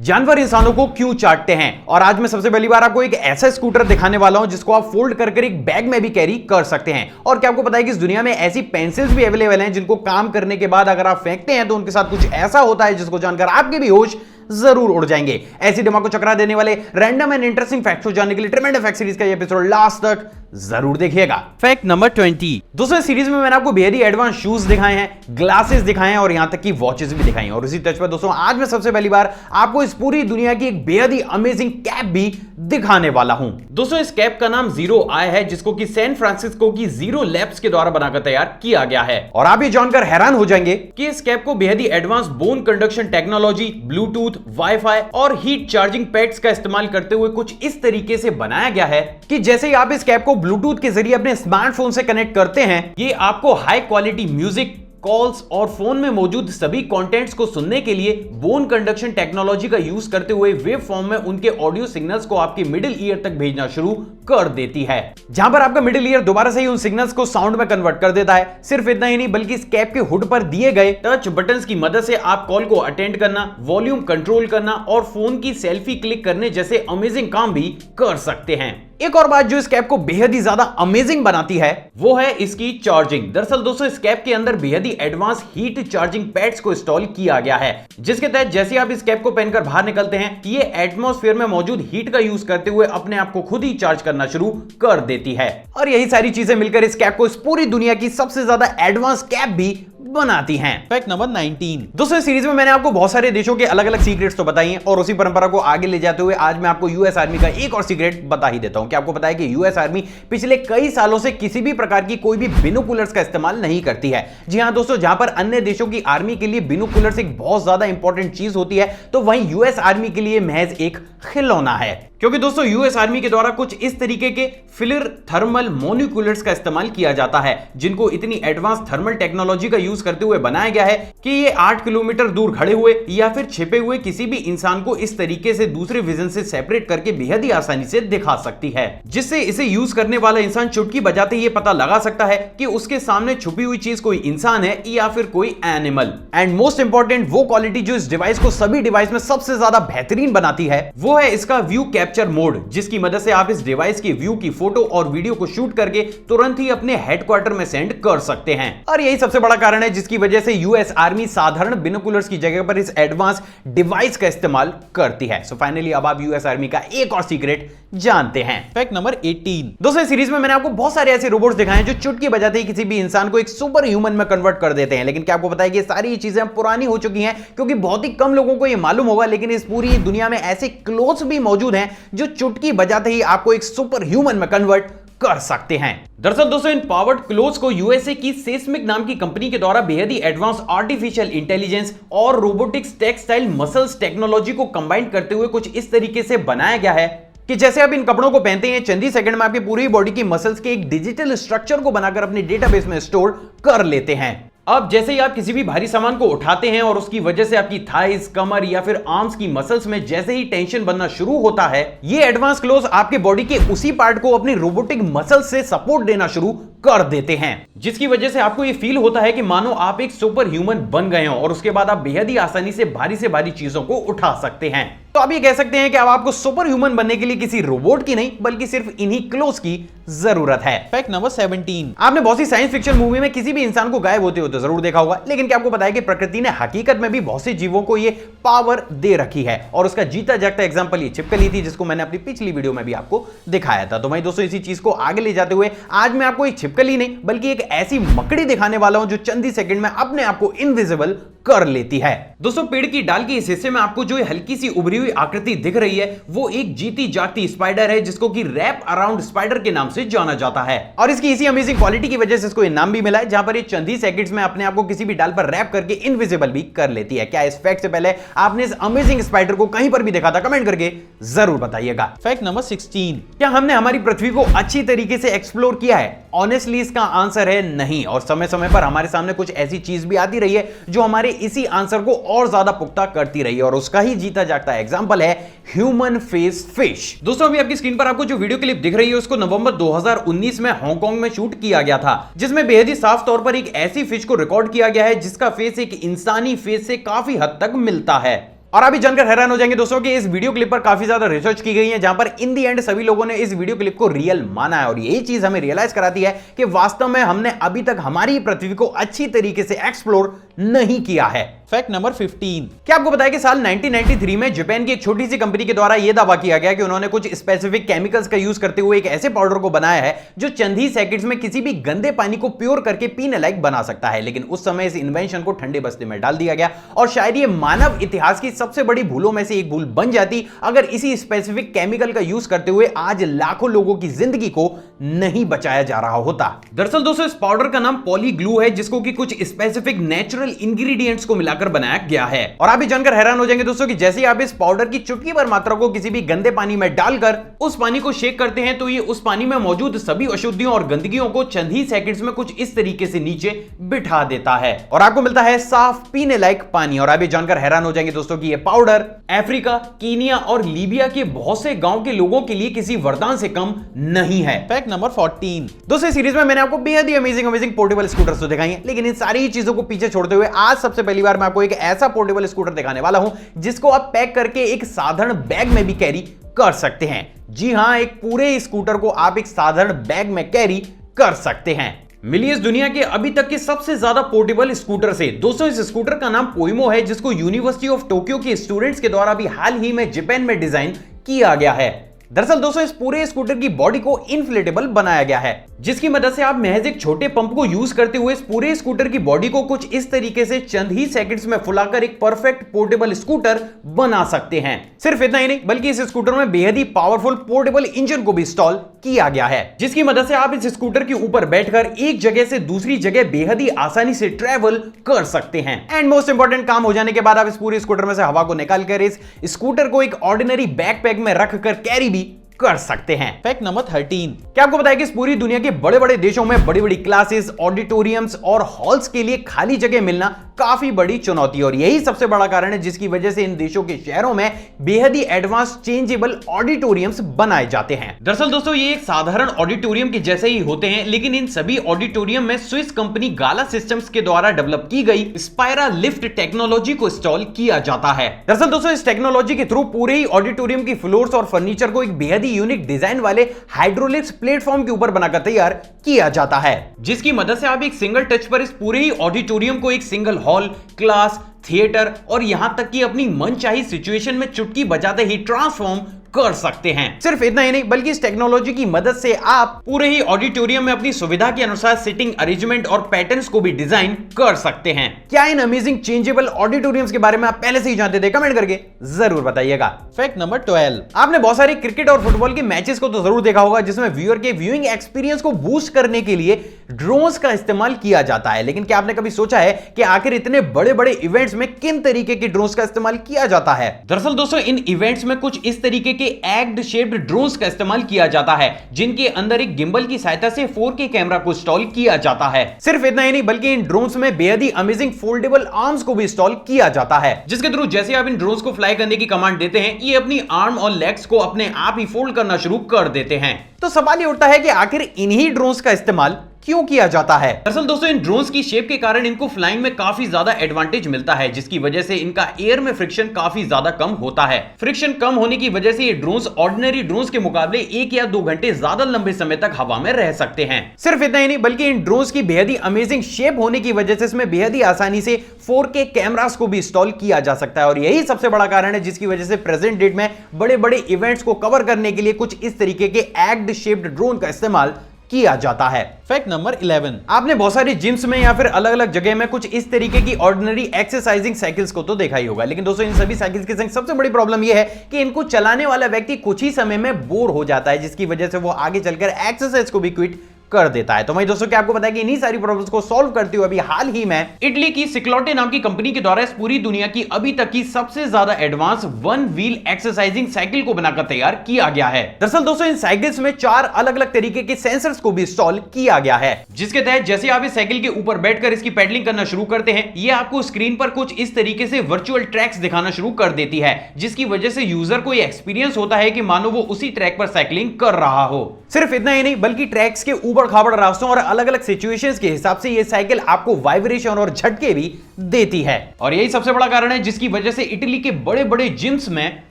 जानवर इंसानों को क्यों चाटते हैं। और आज मैं सबसे पहली बार आपको एक ऐसा स्कूटर दिखाने वाला हूं जिसको आप फोल्ड कर एक बैग में भी कैरी कर सकते हैं। और क्या आपको पता है कि इस दुनिया में ऐसी पेंसिल्स भी अवेलेबल हैं जिनको काम करने के बाद अगर आप फेंकते हैं तो उनके साथ कुछ ऐसा होता है जिसको जानकर आपके भी होश जरूर उड़ जाएंगे। ऐसी दिमाग को चकरा देने वाले रैंडम एंड इंटरेस्टिंग फैक्ट्स को जानने के लिए ट्रेमेंडस फैक्ट सीरीज का ये एपिसोड लास्ट तक जरूर देखिएगा। Fact number 20। दोस्तों इस सीरीज में मैंने आपको बेहद ही एडवांस शूज दिखाए हैं, ग्लासेस दिखाए हैं और यहां तक कि वॉचेस भी दिखाई हैं। और इसी टच पर दोस्तों आज मैं सबसे पहली बार आपको इस पूरी दुनिया की एक बेहद ही अमेजिंग कैप भी दिखाने वाला हूं। दोस्तों इस कैप का नाम जीरो आई है, जिसको कि सैन फ्रांसिस्को की जीरो लैब्स के द्वारा बनाकर तैयार किया गया है। और आप ये जानकर हैरान हो जाएंगे कि इस कैप को बेहद ही advance bone conduction technology, Bluetooth, wifi और हीट चार्जिंग पैड्स का इस्तेमाल करते हुए कुछ इस तरीके से बनाया गया है कि जैसे ही आप इस कैप को ब्लूटूथ के जरिए अपने स्मार्टफोन से कनेक्ट करते हैं, ये आपको हाई क्वालिटी म्यूजिक, कॉल्स और फोन में मौजूद सभी कंटेंट्स को सुनने के लिए बोन कंडक्शन टेक्नोलॉजी का यूज करते हुए वेव फॉर्म में उनके ऑडियो सिग्नल्स को आपके मिडिल ईयर तक भेजना शुरू कर देती है, जहां पर आपका मिडिल ईयर दोबारा से ही उन सिग्नल्स को साउंड में कन्वर्ट कर देता है। सिर्फ इतना ही नहीं बल्कि इस कैप के हुड पर दिए गए टच बटन्स की मदद से आप कॉल को अटेंड करना, वॉल्यूम कंट्रोल करना और फोन की सेल्फी क्लिक करने जैसे अमेजिंग काम भी कर सकते हैं। एक और बात जो इस कैप को बेहद ही ज्यादा अमेजिंग बनाती है वो है इसकी चार्जिंग। दरअसल दोस्तों इस कैप के अंदर बेहद ही एडवांस हीट चार्जिंग पैड्स को इंस्टॉल किया गया है, जिसके तहत जैसे आप इस कैप को पहनकर बाहर निकलते हैं ये एटमॉस्फेयर में मौजूद हीट का यूज करते हुए अपने आप को खुद ही चार्ज करना शुरू कर देती है। और यही सारी चीजें मिलकर इस कैप को इस पूरी दुनिया की सबसे ज्यादा एडवांस कैप भी बनाती हैं। Fact number 19। दोस्तों इस सीरीज में मैंने आपको बहुत सारे देशों के अलग अलग सीक्रेट्स तो बताई हैं और उसी परंपरा को आगे ले जाते हुए आज मैं आपको यूएस आर्मी का एक और सीक्रेट बता ही देता हूं। क्या आपको पता है कि यूएस आर्मी पिछले कई सालों से किसी भी प्रकार की कोई भी बिनोकुलर्स का इस्तेमाल नहीं करती है। जी हां दोस्तों, जहां पर अन्य देशों की आर्मी के लिए बिनोकुलर्स एक बहुत ज्यादा इंपॉर्टेंट चीज होती है, तो वहीं यूएस आर्मी के लिए महज एक खिलौना है। क्योंकि दोस्तों यूएस आर्मी के द्वारा कुछ इस तरीके के फिलर थर्मल मोनोकुलर्स का इस्तेमाल किया जाता है जिनको इतनी एडवांस थर्मल टेक्नोलॉजी का यूज करते हुए बनाया गया है कि ये 8 किलोमीटर दूर खड़े हुए या फिर छिपे हुए किसी भी इंसान को इस तरीके से दूसरे विजन से सेपरेट करके बेहद ही आसानी से दिखा सकती है, जिससे इसे यूज करने वाला इंसान चुटकी बजाते ही ये पता लगा सकता है कि उसके सामने छुपी हुई चीज कोई इंसान है या फिर कोई एनिमल। एंड मोस्ट इंपॉर्टेंट वो क्वालिटी जो इस डिवाइस को सभी डिवाइस में सबसे ज्यादा बेहतरीन बनाती है वो है इसका व्यू कैप्चर मोड, जिसकी मदद से आप इस डिवाइस की व्यू की फोटो और वीडियो को शूट करके तुरंत ही अपने हेडक्वार्टर में सेंड कर सकते हैं। और यही सबसे बड़ा कारण है जिसकी वजह से यूएस आर्मी साधारण बिनोकुलर्स की जगह पर इस एडवांस डिवाइस का इस्तेमाल करती है। सो फाइनली अब आप यूएस आर्मी का एक और सीक्रेट जानते हैं। Fact number 18। दोस्तों इस सीरीज में मैंने आपको बहुत सारे ऐसे रोबोट्स दिखाए हैं जो चुटकी बजाते ही किसी भी इंसान को एक सुपर ह्यूमन में कन्वर्ट कर देते हैं। लेकिन क्या आपको पता है कि ये सारी चीजें पुरानी हो चुकी हैं, क्योंकि बहुत ही कम लोगों को ये मालूम होगा, लेकिन इस पूरी दुनिया में ऐसे क्लोथ्स भी मौजूद हैं जो चुटकी बजाते ही आपको एक सुपर ह्यूमन में कन्वर्ट कर सकते हैं। दरअसल दोस्तों इन पावर्ड क्लोथ्स को यूएसए की सेस्मिक नाम की कंपनी के द्वारा बेहद ही एडवांस आर्टिफिशियल इंटेलिजेंस और रोबोटिक्स टेक्सटाइल मसल्स टेक्नोलॉजी को कंबाइन करते हुए कुछ इस तरीके से बनाया गया है कि जैसे आप इन कपड़ों को पहनते हैं चंद ही सेकंड में आपकी पूरी बॉडी की मसल्स के एक डिजिटल स्ट्रक्चर को बनाकर अपने डेटाबेस में स्टोर कर लेते हैं। अब जैसे ही आप किसी भी भारी सामान को उठाते हैं और उसकी वजह से आपकी थाइस, कमर या फिर आर्म्स की मसल्स में जैसे ही टेंशन बनना शुरू होता है, ये एडवांस क्लोथ्स आपके बॉडी के उसी पार्ट को अपनी रोबोटिक मसल्स से सपोर्ट देना शुरू कर देते हैं, जिसकी वजह से आपको ये फील होता है कि मानो आप एक सुपर ह्यूमन बन गए हो और उसके बाद आप बेहद ही आसानी से भारी चीजों को उठा सकते हैं। तो आप ये कह सकते हैं कि अब आपको सुपर ह्यूमन बनने के लिए किसी रोबोट की नहीं बल्कि सिर्फ इन्हीं क्लोथ्स की जरूरत है। Fact number 17। आपने बहुत सी साइंस फिक्शन मूवी में किसी भी इंसान को गायब होते हुए जरूर देखा होगा, लेकिन क्या आपको पता है कि प्रकृति ने हकीकत में भी बहुत से जीवों को ये पावर दे रखी है और उसका जीता जागता एग्जांपल ये छिपकली थी, जिसको मैंने अपनी पिछली वीडियो में भी आपको दिखाया था। तो भाई दोस्तों इसी चीज को आगे ले जाते हुए आज मैं आपको एक छिपकली नहीं बल्कि एक ऐसी मकड़ी दिखाने वाला हूं जो चंद ही सेकंड में अपने आप को इनविजिबल कर लेती है। दोस्तों पेड़ की डाल के इस हिस्से में आपको जो हल्की सी उभरी हुई आकृति दिख रही है वो एक जीती जागती स्पाइडर है, जिसको कि रैप अराउंड स्पाइडर के नाम से जाना जाता है। और इसकी इसी अमेजिंग क्वालिटी की वजह से इसको ये नाम भी मिला है, जहां पर ये चंद ही सेकंड्स में अपने आप को किसी भी डाल पर रैप करके इनविजिबल भी कर लेती है। क्या इस फैक्ट से पहले आपने इस अमेजिंग स्पाइडर को कहीं पर भी देखा था? कमेंट करके जरूर बताइएगा। Fact number 16। क्या हमने हमारी पृथ्वी को अच्छी तरीके से एक्सप्लोर किया है? ऑनेस्टली इसका आंसर है नहीं, और समय समय पर हमारे सामने कुछ ऐसी चीज भी आती रही है जो हमारे इसी आंसर को और ज्यादा पुख्ता करती रही है, और उसका ही जीता जागता एग्जांपल है ह्यूमन फेस फिश। दोस्तों अभी आपकी स्क्रीन पर आपको जो वीडियो क्लिप दिख रही है उसको नवंबर 2019 में हांगकांग में शूट किया गया था, जिसमें बेहद ही साफ तौर पर एक ऐसी फिश को रिकॉर्ड किया गया है जिसका फेस एक इंसानी फेस से काफी हद तक मिलता है। और आप भी जानकर हैरान हो जाएंगे दोस्तों कि इस वीडियो क्लिप पर काफी ज्यादा रिसर्च की गई है, जहां पर इन दी एंड सभी लोगों ने इस वीडियो क्लिप को रियल माना है। और यही चीज हमें रियलाइज कराती है कि वास्तव में हमने अभी तक हमारी पृथ्वी को अच्छी तरीके से एक्सप्लोर नहीं किया है। फैक्ट नंबर 15, क्या आपको पता है कि साल 1993 में जापान की एक छोटी सी कंपनी के द्वारा यह दावा किया गया कि उन्होंने कुछ स्पेसिफिक केमिकल्स का यूज करते हुए एक ऐसे पाउडर को बनाया है जो चंद ही सेकंड्स में किसी भी गंदे पानी को प्योर करके पीने लायक बना सकता है। लेकिन उस समय इस इन्वेंशन को ठंडे बस्ते में डाल दिया गया और शायद ये मानव इतिहास की सबसे बड़ी भूलों में से एक भूल बन जाती अगर इसी स्पेसिफिक केमिकल का यूज करते हुए आज लाखों लोगों की जिंदगी को नहीं बचाया जा रहा होता। दरअसल दोस्तों इस पाउडर का नाम पॉलीग्लू है, जिसको कि कुछ स्पेसिफिक नेचुरल इंग्रेडिएंट्स को मिलाकर बनाया गया है। और आप भी जानकर हैरान हो जाएंगे दोस्तों कि जैसे ही आप इस पाउडर की चुटकी भर मात्रा को किसी भी गंदे पानी में डालकर उस पानी को शेक करते हैं तो ये उस पानी में मौजूद सभी अशुद्धियों और गंदगियों को चंद ही सेकंड्स में कुछ इस तरीके से नीचे बिठा देता है और आपको मिलता है साफ पीने लायक पानी। और आप भी जानकर हैरान हो जाएंगे दोस्तों कि ये पाउडर अफ्रीका, कीनिया और लीबिया के बहुत से गांव के लोगों के लिए किसी वरदान से कम नहीं है। फैक्ट नंबर 14, दोस्तों सीरीज में मैंने आपको बेहद ही अमेजिंग पोर्टेबल स्कूटर्स तो दिखाई हैं, लेकिन इन सारी चीजों को पीछे छोड़ते हुए आज सबसे पहली बार मैं आपको एक ऐसा पोर्टेबल स्कूटर दिखाने वाला हूं जिसको आप पैक करके एक साधारण बैग में भी कैरी कर सकते हैं। जी हां, एक पूरे स्कूटर को आप एक साधारण बैग में कैरी कर सकते हैं। मिली इस दुनिया के अभी तक के सबसे ज्यादा पोर्टेबल स्कूटर से। दोस्तों इस स्कूटर का नाम पोइमो है, जिसको यूनिवर्सिटी ऑफ टोक्यो के स्टूडेंट्स के द्वारा भी हाल ही में जापान में डिजाइन किया गया है। दरअसल दोस्तों इस पूरे स्कूटर की बॉडी को इन्फ्लेटेबल बनाया गया है, जिसकी मदद से आप महज एक छोटे पंप को यूज करते हुए इस पूरे स्कूटर की बॉडी को कुछ इस तरीके से चंद ही सेकंड्स में फुलाकर एक परफेक्ट पोर्टेबल स्कूटर बना सकते हैं। सिर्फ इतना ही नहीं बल्कि इस स्कूटर में बेहद ही पावरफुल पोर्टेबल इंजन को भी इंस्टॉल किया गया है, जिसकी मदद से आप इस स्कूटर के ऊपर बैठकर एक जगह से दूसरी जगह बेहद ही आसानी से ट्रेवल कर सकते हैं। एंड मोस्ट इंपॉर्टेंट काम हो जाने के बाद आप इस पूरे स्कूटर में से हवा को निकालकर इस स्कूटर को एक ऑर्डिनरी बैकपैक में रखकर कैरी भी कर सकते हैं। फैक्ट नंबर 13, क्या आपको पता है कि इस पूरी दुनिया के बड़े बड़े देशों में बड़ी बड़ी क्लासेस, ऑडिटोरियम्स और हॉल्स के लिए खाली जगह मिलना काफी बड़ी चुनौती है और यही सबसे बड़ा कारण है जिसकी वजह से इन देशों के शहरों में बेहद ही एडवांस चेंजेबल ऑडिटोरियम्स बनाए जाते हैं। दरअसल दोस्तों ये एक साधारण ऑडिटोरियम के जैसे ही होते हैं, लेकिन इन सभी ऑडिटोरियम में स्विस कंपनी गाला सिस्टम्स के द्वारा डेवलप की गई स्पाइरा लिफ्ट टेक्नोलॉजी को इंस्टॉल किया जाता है। दरअसल दोस्तों इस टेक्नोलॉजी के थ्रू पूरे ही ऑडिटोरियम की फ्लोर्स और फर्नीचर को एक बेहद ही यूनिक डिजाइन वाले हाइड्रोलिक्स प्लेटफॉर्म के ऊपर बनाकर तैयार किया जाता है, जिसकी मदद से आप एक सिंगल टच पर इस पूरे ही ऑडिटोरियम को एक सिंगल हॉल, क्लास, थिएटर और यहां तक कि अपनी मनचाही सिचुएशन में चुटकी बजाते ही ट्रांसफॉर्म कर सकते हैं। सिर्फ इतना ही नहीं बल्कि इस टेक्नोलॉजी की मदद से आप पूरे ही ऑडिटोरियम में अपनी सुविधा के अनुसार सिटिंग अरेंजमेंट और पैटर्न्स को भी डिजाइन कर सकते हैं। क्या इन अमेजिंग चेंजेबल ऑडिटोरियम्स के बारे में आप पहले से ही जानते थे? कमेंट करके जरूर बताइएगा। फैक्ट नंबर 12, आपने बहुत सारे क्रिकेट और फुटबॉल के मैचेस को तो जरूर देखा होगा जिसमें व्यूअर के व्यूइंग एक्सपीरियंस को बूस्ट करने के लिए ड्रोन्स का इस्तेमाल किया जाता है। लेकिन क्या आपने कभी सोचा है कि आखिर इतने बड़े बड़े इवेंट्स में किन तरीके के ड्रोन्स का इस्तेमाल किया जाता है? दरअसल दोस्तों इन इवेंट्स में कुछ इस तरीके के एग्ड शेप्ड ड्रोन्स का इस्तेमाल किया जाता है, जिनके अंदर एक गिम्बल की सहायता से 4K कैमरा को इंस्टॉल किया जाता है। सिर्फ इतना ही नहीं बल्कि इन ड्रोन्स में बेहद ही अमेजिंग फोल्डेबल आर्म्स को भी इंस्टॉल किया जाता है, जिसके थ्रू जैसे आप इन ड्रोन्स को फ्लाई करने की कमांड देते हैं, ये अपनी आर्म और लेग्स को अपने आप ही फोल्ड करना शुरू कर देते हैं। तो सवाल ये उठता है कि आखिर इन्हीं ड्रोन्स का इस्तेमाल क्यों किया जाता है? दरअसल दोस्तों इन ड्रोन्स की शेप के कारण इनको फ्लाइंग में काफी ज्यादा एडवांटेज मिलता है, जिसकी वजह से इनका एयर में फ्रिक्शन काफी ज्यादा कम होता है। फ्रिक्शन कम होने की वजह से ये ड्रोन्स ऑर्डिनरी ड्रोन्स के मुकाबले 1 या 2 घंटे ज्यादा लंबे समय तक हवा में रह सकते हैं। सिर्फ इतना ही नहीं बल्कि इन ड्रोन्स की बेहद ही अमेजिंग शेप होने की वजह से इसमें बेहद ही आसानी से 4K कैमरास को भी इंस्टॉल किया जा सकता है और यही सबसे बड़ा कारण है जिसकी वजह से प्रेजेंट डेट में बड़े बड़े इवेंट्स को कवर करने के लिए कुछ इस तरीके के एग्ड शेप्ड ड्रोन का इस्तेमाल किया जाता है। फैक्ट नंबर 11, आपने बहुत सारी जिम्स में या फिर अलग अलग जगह में कुछ इस तरीके की ऑर्डिनरी एक्सरसाइजिंग साइकिल्स को तो देखा ही होगा, लेकिन दोस्तों इन सभी साइकिल्स के संग सबसे बड़ी प्रॉब्लम यह है कि इनको चलाने वाला व्यक्ति कुछ ही समय में बोर हो जाता है, जिसकी वजह से वो आगे चलकर एक्सरसाइज को भी क्विट कर देता है। तो वही दोस्तों क्या आपको पता है कि इन्हीं सारी प्रॉब्लम्स को सॉल्व करते हुए अभी हाल ही में इटली की सिक्लोटे नाम की कंपनी के द्वारा इस पूरी दुनिया की अभी तक की सबसे ज्यादा एडवांस 1 व्हील एक्सरसाइजिंग साइकिल को बनाकर तैयार किया गया है। दरअसल दोस्तों इन साइकिल्स में 4 अलग अलग तरीके के सेंसर्स को भी इंस्टॉल किया गया है, जिसके तहत जैसे आप इस साइकिल के ऊपर बैठकर इसकी पेडलिंग करना शुरू करते हैं, ये आपको स्क्रीन पर कुछ इस तरीके से वर्चुअल ट्रैक्स दिखाना शुरू कर देती है, जिसकी वजह से यूजर को यह एक्सपीरियंस होता है कि मानो वो उसी ट्रैक पर साइकिलिंग कर रहा हो। सिर्फ इतना ही नहीं बल्कि ट्रैक्स के ऊपर ऊबड़ खाबड़ रास्तों और अलग अलग सिचुएशंस के हिसाब से ये साइकिल आपको वाइब्रेशन और झटके भी देती है। और यही सबसे बड़ा कारण है जिसकी वजह से इटली के बड़े बड़े जिम्स में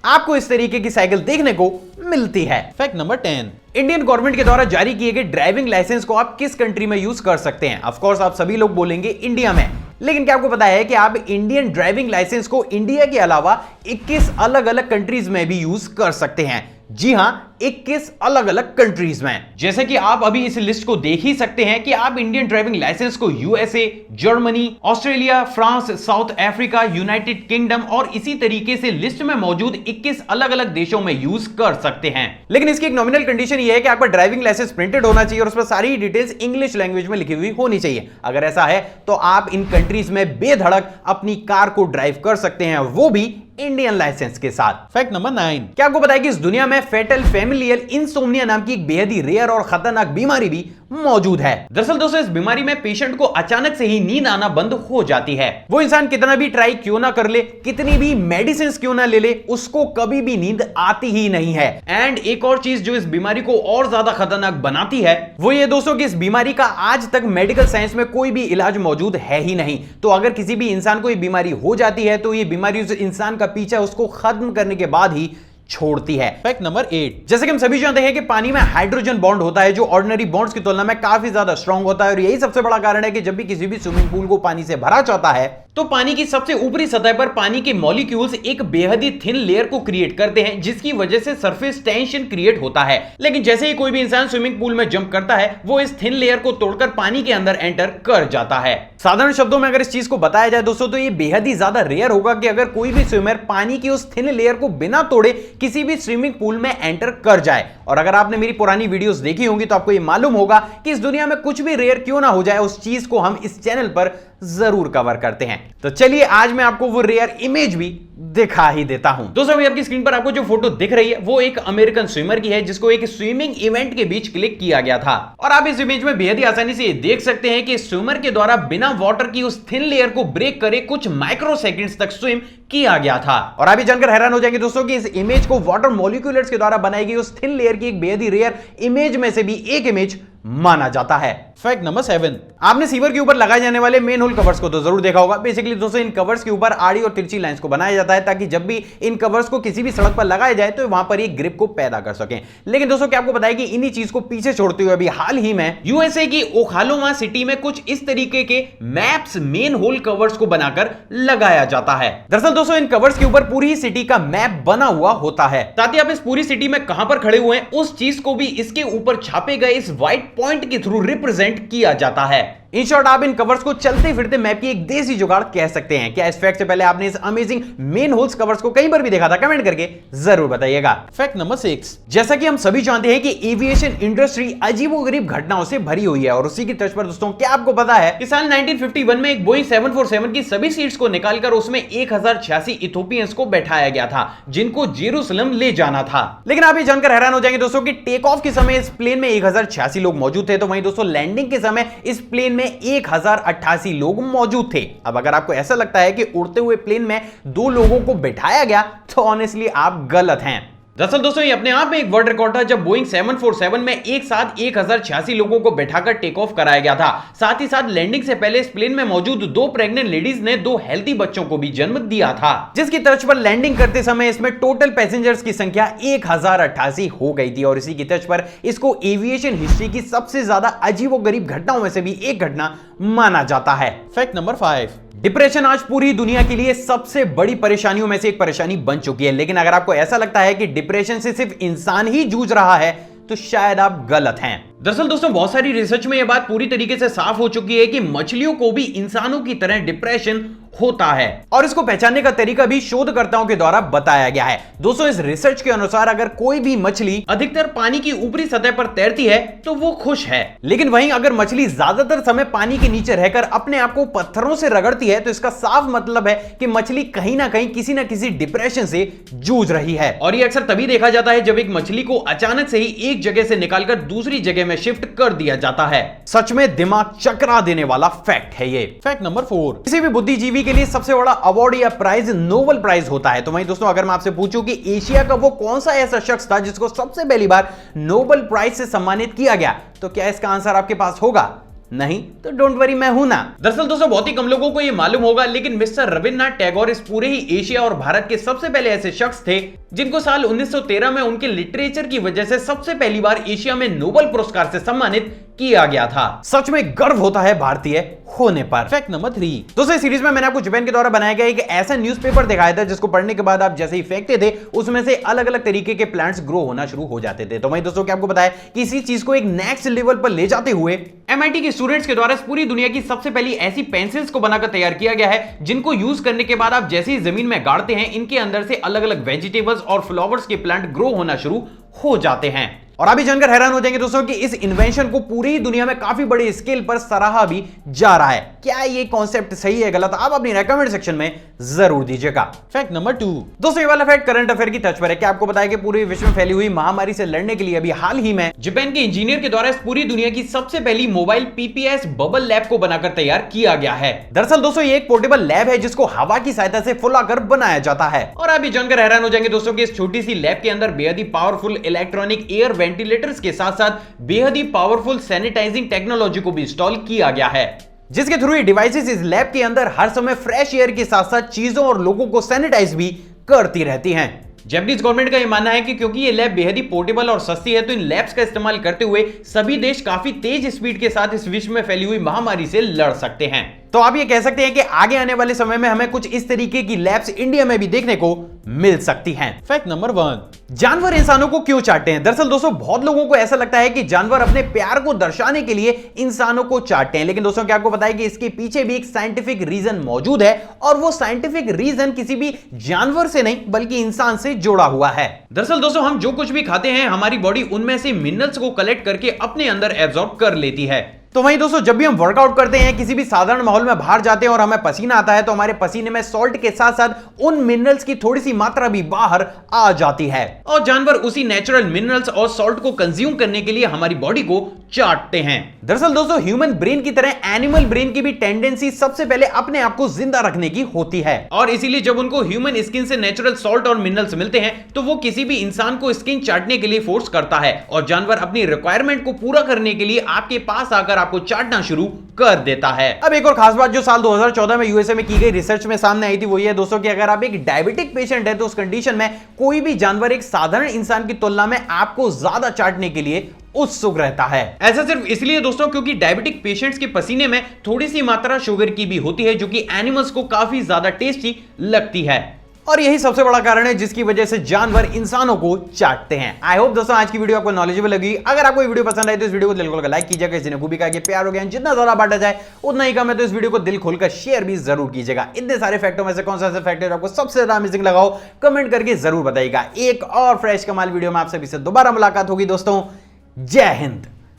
आपको इस तरीके की साइकिल देखने को मिलती है। फैक्ट नंबर 10, इंडियन गवर्नमेंट के द्वारा जारी किए गए ड्राइविंग लाइसेंस को आप किस कंट्री में यूज कर सकते हैं? ऑफ कोर्स आप सभी लोग बोलेंगे इंडिया में, लेकिन क्या आपको पता है कि आप इंडियन ड्राइविंग लाइसेंस को इंडिया के अलावा 21 अलग अलग कंट्रीज में भी यूज कर सकते हैं? जी हां, 21 अलग अलग कंट्रीज में। जैसे कि आप अभी इस लिस्ट को देख ही सकते हैं कि आप इंडियन ड्राइविंग लाइसेंस को USA, Germany, Australia, France, south Africa, United kingdom और इसी तरीके से लिस्ट में मौजूद 21 अलग अलग देशों में यूज कर सकते हैं। लेकिन इसकी एक नॉमिनल कंडीशन यह है कि आपका ड्राइविंग लाइसेंस प्रिंटेड होना चाहिए और उस पर सारी डिटेल्स इंग्लिश लैंग्वेज में लिखी हुई होनी चाहिए। अगर ऐसा है तो आप इन कंट्रीज में बेधड़क अपनी कार को ड्राइव कर सकते हैं, वो भी इंडियन लाइसेंस के साथ। फैक्ट नंबर 9, क्या आपको पता है कि इस दुनिया में फेटल फेमिलियल इंसोम्निया नाम की एक बेहद ही रेयर और खतरनाक बीमारी भी मौजूद है। दरअसल दोस्तों, इस बीमारी में पेशेंट को अचानक से ही नींद आना बंद हो जाती है। वो इंसान कितना भी ट्राई क्यों ना कर ले, कितनी भी मेडिसिन क्यों ना ले ले, उसको कभी भी नींद आती ही नहीं है। एंड एक और चीज जो इस बीमारी को और ज्यादा खतरनाक बनाती है वो ये दोस्तों कि इस बीमारी का आज तक मेडिकल साइंस में कोई भी इलाज मौजूद है ही नहीं। तो अगर किसी भी इंसान को ये बीमारी हो जाती है तो ये बीमारी उस इंसान का पीछा उसको खत्म करने के बाद ही छोड़ती है। फैक्ट नंबर 8, जैसे कि हम सभी जानते हैं कि पानी में हाइड्रोजन बॉन्ड होता है जो ऑर्डिनरी बॉन्ड्स की तुलना में काफी ज्यादा स्ट्रांग होता है और यही सबसे बड़ा कारण है कि जब भी किसी भी स्विमिंग पूल को पानी से भरा जाता है तो पानी की सबसे ऊपरी सतह पर पानी के मॉलिक्यूल्स एक बेहद ही थिन लेयर को क्रिएट करते हैं जिसकी वजह से सरफेस टेंशन क्रिएट होता है। लेकिन जैसे ही कोई भी इंसान स्विमिंग पूल में जंप करता है वो इस थिन लेयर को तोड़कर पानी के अंदर एंटर कर जाता है। साधारण शब्दों में अगर इस चीज को बताया जाए दोस्तों तो ये बेहद ही ज्यादा रेयर होगा कि अगर कोई भी स्विमर पानी की उस थिन लेयर को बिना तोड़े किसी भी स्विमिंग पूल में एंटर कर जाए। और अगर आपने मेरी पुरानी वीडियोस देखी होंगी तो आपको ये मालूम होगा कि इस दुनिया में कुछ भी रेयर क्यों ना हो जाए उस चीज को हम इस चैनल पर जरूर कवर करते हैं। तो चलिए आज मैं आपको वो रेयर इमेज भी दिखा ही देता हूं। दोस्तों अभी आपकी स्क्रीन पर आपको जो फोटो दिख रही है वो एक अमेरिकन स्विमर की है जिसको एक स्विमिंग इवेंट के बीच क्लिक किया गया था। और आप इस इमेज में बेहद ही आसानी से देख सकते हैं कि स्विमर के द्वारा बिना वाटर की उस थिन लेयर को ब्रेक करे कुछ माइक्रो सेकंड्स तक स्विम किया गया था। और आप ये जानकर हैरान हो जाएंगे दोस्तों कि इस इमेज को वाटर मॉलिक्यूल्स के द्वारा बनाई गई उस थिन लेयर की एक बेहद ही रेयर इमेज में से भी एक इमेज माना जाता है। फैक्ट नंबर 7, आपने सीवर के ऊपर लगाए जाने वाले मेन होल कवर्स को तो जरूर देखा होगा। बेसिकली दोस्तों इन कवर्स के ऊपर आड़ी और तिरछी लाइंस को बनाया जाता है ताकि जब भी इन कवर्स को किसी भी सड़क पर लगाया जाए तो वहां पर एक ग्रिप को पैदा कर सकें। लेकिन दोस्तों क्या आपको पता है कि इन्हीं चीज को पीछे छोड़ते हुए अभी हाल ही में यूएसए की ओक्लाहोमा सिटी में कुछ इस तरीके के मैप्स मेन होल कवर्स को बनाकर लगाया जाता है। दरअसल दोस्तों इन कवर्स के ऊपर पूरी सिटी का मैप बना हुआ होता है ताकि आप इस पूरी सिटी में कहां पर खड़े हुए हैं उस चीज को भी इसके ऊपर छापे गए इस व्हाइट पॉइंट के थ्रू रिप्रेजेंट किया जाता है। इन शॉर्ट आप इन कवर्स को चलते फिरते मैप की एक देसी जुगाड़ कह सकते हैं। क्या इस फैक्ट से पहले आपने इस अमेजिंग मेन होल्स कवर्स को कहीं पर भी देखा था? कमेंट करके जरूर बताइएगा। फैक्ट नंबर 6, जैसा कि हम सभी जानते हैं कि एविएशन इंडस्ट्री अजीबोगरीब घटनाओं से भरी हुई है और उसी की तर्ज पर दोस्तों क्या आपको पता है कि साल 1951 में एक बोइंग 747 की सभी सीट्स को निकालकर उसमें 1086 इथोपियंस को बैठाया गया था जिनको जेरूसलम ले जाना था। लेकिन आप ये जानकर हैरान हो जाएंगे दोस्तों कि टेक ऑफ के समय इस प्लेन में 1086 लोग मौजूद थे, तो वहीं दोस्तों लैंडिंग के समय इस प्लेन में 1088 लोग मौजूद थे। अब अगर आपको ऐसा लगता है कि उड़ते हुए प्लेन में 2 लोगों को बिठाया गया तो ऑनेस्टली आप गलत हैं। दरअसल दोस्तों ये अपने आप में एक वर्ल्ड रिकॉर्ड था जब बोइंग 747 में एक साथ 1086 लोगों को बैठाकर टेक ऑफ कराया गया था। साथ ही साथ लैंडिंग से पहले इस प्लेन में मौजूद 2 प्रेग्नेंट लेडीज ने 2 हेल्थी बच्चों को भी जन्म दिया था, जिसकी तर्ज पर लैंडिंग करते समय इसमें टोटल पैसेंजर्स की संख्या 1088 हो गई थी। और इसी की तर्ज पर इसको एविएशन हिस्ट्री की सबसे ज्यादा अजीबोगरीब घटनाओं में से भी एक घटना माना जाता है। फैक्ट नंबर 5, डिप्रेशन आज पूरी दुनिया के लिए सबसे बड़ी परेशानियों में से एक परेशानी बन चुकी है। लेकिन अगर आपको ऐसा लगता है कि डिप्रेशन से सिर्फ इंसान ही जूझ रहा है तो शायद आप गलत हैं। दरअसल दोस्तों बहुत सारी रिसर्च में यह बात पूरी तरीके से साफ हो चुकी है कि मछलियों को भी इंसानों की तरह डिप्रेशन होता है और इसको पहचानने का तरीका भी शोधकर्ताओं के द्वारा बताया गया है। दोस्तों इस रिसर्च के अनुसार अगर कोई भी मछली अधिकतर पानी की ऊपरी सतह पर तैरती है तो वो खुश है, लेकिन वहीं अगर मछली ज्यादातर समय पानी के नीचे रहकर अपने आप को पत्थरों से रगड़ती है तो इसका साफ मतलब है कि मछली कहीं ना कहीं किसी ना किसी डिप्रेशन से जूझ रही है। और ये अक्सर तभी देखा जाता है जब एक मछली को अचानक से ही एक जगह से निकालकर दूसरी जगह में शिफ्ट कर दिया जाता है। सच में दिमाग चकरा देने वाला फैक्ट है ये। फैक्ट नंबर 4, किसी भी बुद्धिजीवी के लिए सबसे बड़ा अवार्ड या प्राइज नोबेल प्राइज होता है। तो वहीं दोस्तों अगर मैं आपसे पूछूं कि एशिया का वो कौन सा ऐसा शख्स था जिसको सबसे पहली बार नोबेल प्राइज से सम्मानित किया गया, तो क्या इसका आंसर आपके पास होगा? नहीं तो डोंट वरी, मैं हूं ना। दरअसल दोस्तों बहुत ही कम लोगों को यह मालूम होगा, लेकिन मिस्टर रविन्द्रनाथ टैगोर इस पूरे ही एशिया और भारत के सबसे पहले ऐसे शख्स थे जिनको साल 1913 में उनके लिटरेचर की वजह से सबसे पहली बार एशिया में नोबेल पुरस्कार से सम्मानित किया गया था। सच में गर्व होता है भारतीय होने पर। फैक्ट नंबर 3, दोस्तों इस सीरीज में मैंने आपको जापान के द्वारा बनाया गया एक ऐसा न्यूज़पेपर दिखाया था जिसको पढ़ने के बाद आप जैसे ही फेंकते थे उसमें से अलग अलग तरीके के प्लांट्स ग्रो होना शुरू हो जाते थे। तो वहीं दोस्तों क्या आपको पता है कि इसी चीज को एक नेक्स्ट लेवल पर ले जाते हुए MIT के स्टूडेंट्स के द्वारा पूरी दुनिया की सबसे पहली ऐसी पेंसिल्स को बनाकर तैयार किया गया है जिनको यूज करने के बाद आप जैसे ही जमीन में गाड़ते हैं इनके अंदर से अलग अलग वेजिटेबल्स और फ्लावर्स के प्लांट ग्रो होना शुरू हो जाते हैं। और आप भी जानकर हैरान हो जाएंगे दोस्तों कि इस इन्वेंशन को पूरी दुनिया में काफी बड़े स्केल पर सराहा भी जा रहा है। क्या ये कॉन्सेप्ट सही है गलत, आप अपनी कमेंट सेक्शन में जरूर दीजिएगा। फैक्ट नंबर 2, दोस्तों ये वाला फैक्ट करंट अफेयर की टच पर है। क्या आपको पता है कि पूरे विश्व में फैली हुई महामारी से लड़ने के लिए अभी हाल ही में जापान के इंजीनियर के द्वारा इस पूरी दुनिया की सबसे पहली मोबाइल PPS बबल लैब को बनाकर तैयार किया गया है। दरअसल दोस्तों ये एक पोर्टेबल लैब है जिसको हवा की सहायता से फुलाकर बनाया जाता है। और आप भी जानकर हैरान हो जाएंगे दोस्तों कि इस छोटी सी लैब के अंदर बेहद ही पावरफुल इलेक्ट्रॉनिक एयर वेंटिलेटर्स के साथ साथ बेहद ही पावरफुल सैनिटाइजिंग टेक्नोलॉजी को भी इंस्टॉल किया गया है, जिसके थ्रू ये डिवाइसेस इस लैब के अंदर हर समय फ्रेश एयर के साथ साथ चीजों और लोगों को सैनिटाइज भी करती रहती हैं। जापानीज गवर्नमेंट का यह मानना है कि क्योंकि ये लैब बेहद ही पोर्टेबल और सस्ती है तो इन लैब्स का इस्तेमाल करते हुए सभी देश काफी तेज स्पीड के साथ इस विश्व में फैली हुई महामारी से लड़ सकते हैं। तो आप ये कह सकते हैं कि आगे आने वाले समय में हमें कुछ इस तरीके की लैब्स इंडिया में भी देखने को मिल सकती हैं। फैक्ट नंबर 1, जानवर इंसानों को क्यों चाटते हैं? दरअसल दोस्तों बहुत लोगों को ऐसा लगता है कि जानवर अपने प्यार को दर्शाने के लिए इंसानों को चाटते हैं, लेकिन दोस्तों क्या आपको पता है कि इसके पीछे भी एक साइंटिफिक रीजन मौजूद है और वो साइंटिफिक रीजन किसी भी जानवर से नहीं बल्कि इंसान से जुड़ा हुआ है। दरअसल दोस्तों हम जो कुछ भी खाते हैं हमारी बॉडी उनमें से मिनरल्स को कलेक्ट करके अपने अंदर एब्जॉर्ब कर लेती है। तो वहीं दोस्तों जब भी हम वर्कआउट करते हैं किसी भी साधारण माहौल में बाहर जाते हैं और हमें पसीना आता है तो हमारे पसीने में सॉल्ट के साथ साथ उन मिनरल्स की थोड़ी सी मात्रा भी बाहर आ जाती है और जानवर उसी नेचुरल मिनरल्स और सॉल्ट को कंज्यूम करने के लिए हमारी बॉडी को चाटते हैं। दरअसल दोस्तों ह्यूमन ब्रेन की तरह एनिमल ब्रेन की भी टेंडेंसी सबसे पहले अपने आप को जिंदा रखने की होती है और इसीलिए जब उनको ह्यूमन स्किन से नेचुरल सॉल्ट और मिनरल्स मिलते हैं तो वो किसी भी इंसान को स्किन चाटने के लिए फोर्स करता है और जानवर अपनी रिक्वायरमेंट को पूरा करने के लिए आपके पास आकर आपको चाटना शुरू कर देता है। अब एक और खास बात जो साल 2014 में यूएसए में की गई रिसर्च में सामने आई थी वो ये दोस्तों कि अगर आप एक डायबिटिक पेशेंट है तो उस कंडीशन में कोई भी जानवर एक साधारण इंसान की तुलना में आपको ज्यादा चाटने के लिए उत्सुक रहता है। ऐसा सिर्फ इसलिए दोस्तों क्योंकि डायबिटिक पेशेंट्स के पसीने में थोड़ी सी मात्रा शुगर की भी होती है जो कि एनिमल्स को काफी ज्यादा टेस्टी लगती है और यही सबसे बड़ा कारण है जिसकी वजह से जानवर इंसानों को चाटते हैं। आई होप दोस्तों आज की वीडियो आपको नॉलेजेबल लगी। अगर आपको ये वीडियो पसंद आई तो इस वीडियो को दिल खोलकर लाइक कीजिएगा। इस खूबी का कि प्यार हो गया जितना ज्यादा बांटा जाए उतना ही कम है, तो इस वीडियो को दिल खोलकर शेयर भी जरूर कीजिएगा। इतने सारे फैक्टों में से कौन सा फैक्टर आपको सबसे ज्यादा अमेजिंग लगाओ कमेंट करके जरूर बताइएगा। एक और फ्रेश कमाल वीडियो में आप सभी से दोबारा मुलाकात होगी दोस्तों। जय हिंद।